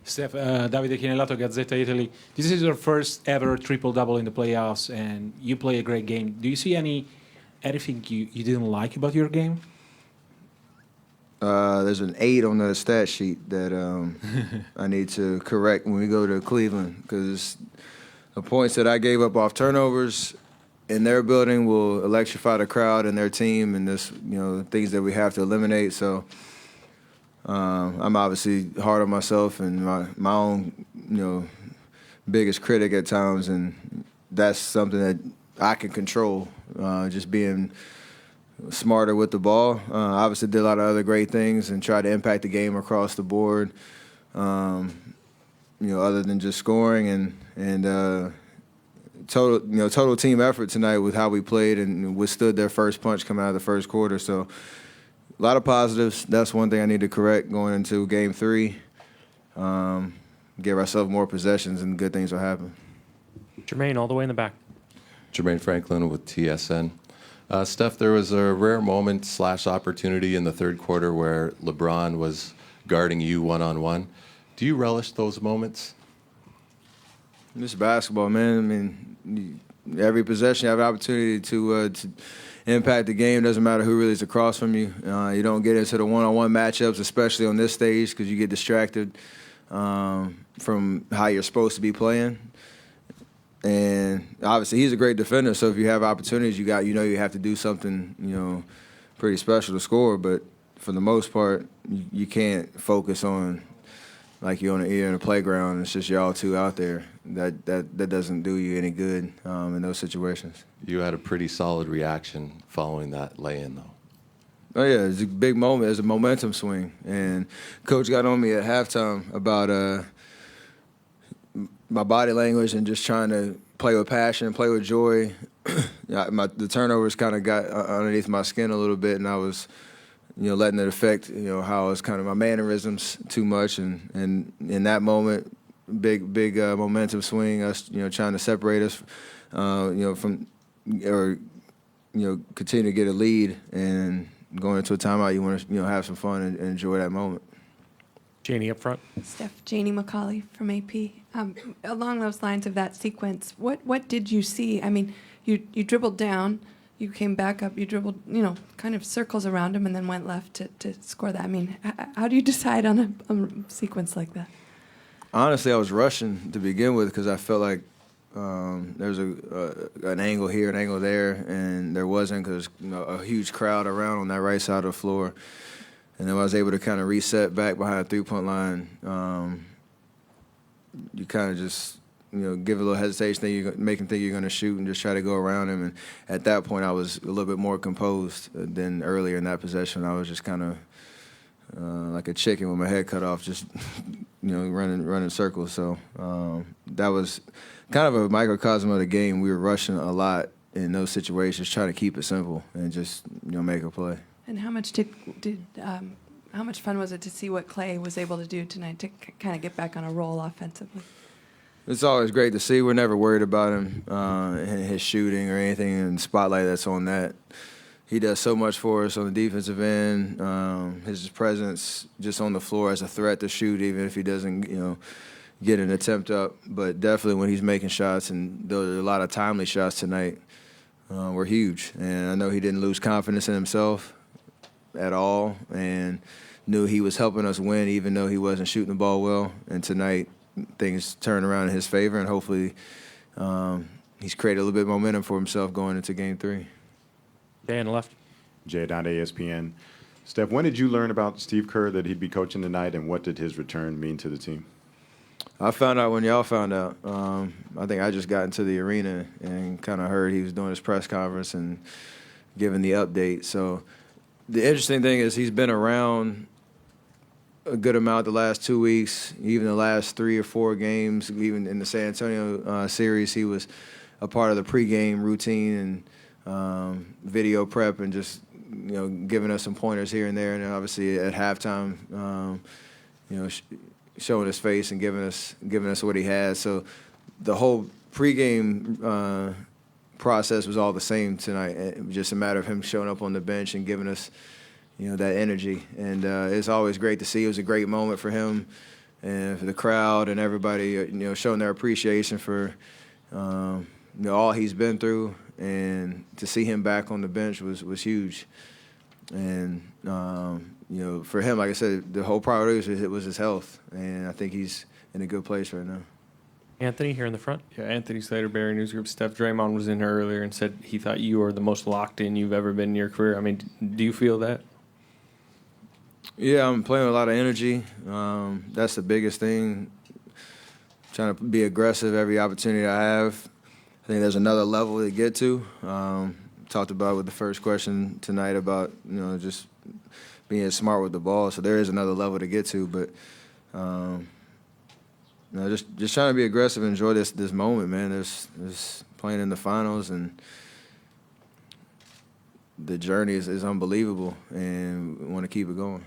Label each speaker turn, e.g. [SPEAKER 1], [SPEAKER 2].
[SPEAKER 1] Steph, Davide Chinellato, Gazzetta Italy. This is your first ever triple-double in the playoffs, and you play a great game. Do you see anything you didn't like about your game?
[SPEAKER 2] There's an 8 on the stat sheet that I need to correct when we go to Cleveland, because the points that I gave up off turnovers in their building will electrify the crowd and their team, and this, things that we have to eliminate. So I'm obviously hard on myself and my own, biggest critic at times, and that's something that I can control. Just being smarter with the ball. Obviously did a lot of other great things and tried to impact the game across the board. Other than just scoring and total team effort tonight with how we played and withstood their first punch coming out of the first quarter. So a lot of positives. That's one thing I need to correct going into Game 3. Give ourselves more possessions and good things will happen.
[SPEAKER 3] Jermaine, all the way in the back.
[SPEAKER 4] Jermaine Franklin with TSN. Steph, there was a rare moment / opportunity in the third quarter where LeBron was guarding you one-on-one. Do you relish those moments?
[SPEAKER 2] This is basketball, man. I mean, every possession you have an opportunity to impact the game. Doesn't matter who really is across from you. You don't get into the one-on-one matchups, especially on this stage, because you get distracted from how you're supposed to be playing. And obviously, he's a great defender. So if you have opportunities, you have to do something, pretty special to score. But for the most part, you can't focus on like you're in a playground. It's just y'all two out there. That doesn't do you any good in those situations.
[SPEAKER 4] You had a pretty solid reaction following that lay-in, though.
[SPEAKER 2] Oh, yeah, it's a big moment. It's a momentum swing. And Coach got on me at halftime about my body language and just trying to play with passion, play with joy. The turnovers kind of got underneath my skin a little bit, and I was, letting it affect, how it's kind of my mannerisms too much. And in that moment, big momentum swing, us, trying to separate us, from, or, continue to get a lead. And going into a timeout, you want to, have some fun and enjoy that moment.
[SPEAKER 3] Janie up front.
[SPEAKER 5] Steph, Janie McCauley from AP. Along those lines of that sequence, what did you see? I mean, you dribbled down, you came back up, you dribbled, kind of circles around him and then went left to score that. I mean, how do you decide on a sequence like that?
[SPEAKER 2] Honestly, I was rushing to begin with because I felt like there's an angle here, an angle there, and there wasn't because a huge crowd around on that right side of the floor. And then I was able to kind of reset back behind the three-point line. You kind of just, give a little hesitation, make him think you're going to shoot and just try to go around him. And at that point, I was a little bit more composed than earlier in that possession. I was just kind of like a chicken with my head cut off, just, running circles. So that was kind of a microcosm of the game. We were rushing a lot in those situations, trying to keep it simple and just, make a play.
[SPEAKER 5] And how much how much fun was it to see what Clay was able to do tonight to kind of get back on a roll offensively?
[SPEAKER 2] It's always great to see. We're never worried about him and his shooting or anything in the spotlight that's on that. He does so much for us on the defensive end. His presence just on the floor as a threat to shoot, even if he doesn't, get an attempt up. But definitely when he's making shots, and there were a lot of timely shots tonight, were huge. And I know he didn't lose confidence in himself at all, and knew he was helping us win even though he wasn't shooting the ball well. And tonight things turned around in his favor, and hopefully he's created a little bit of momentum for himself going into Game 3.
[SPEAKER 3] Jay on the left.
[SPEAKER 6] Jay Adonde, ESPN. Steph, when did you learn about Steve Kerr that he'd be coaching tonight, and what did his return mean to the team?
[SPEAKER 2] I found out when y'all found out. I think I just got into the arena and kind of heard he was doing his press conference and giving the update. So the interesting thing is he's been around a good amount the last 2 weeks, even the last 3 or 4 games, even in the San Antonio series. He was a part of the pregame routine and video prep and just, giving us some pointers here and there. And then obviously at halftime, showing his face and giving us what he has. So the whole pregame process was all the same tonight. It was just a matter of him showing up on the bench and giving us, that energy. And it's always great to see. It was a great moment for him and for the crowd and everybody, showing their appreciation for all he's been through, and to see him back on the bench was huge. And for him, like I said, the whole priority was his health, and I think he's in a good place right now.
[SPEAKER 3] Anthony here in the front.
[SPEAKER 7] Yeah, Anthony Slater, Barry News Group. Steph, Draymond was in here earlier and said he thought you were the most locked in you've ever been in your career. I mean, do you feel that?
[SPEAKER 2] Yeah, I'm playing with a lot of energy. That's the biggest thing. Trying to be aggressive every opportunity I have. I think there's another level to get to. Talked about with the first question tonight about just being smart with the ball. So there is another level to get to, but just trying to be aggressive and enjoy this moment, man. There's playing in the finals, and the journey is unbelievable, and we want to keep it going.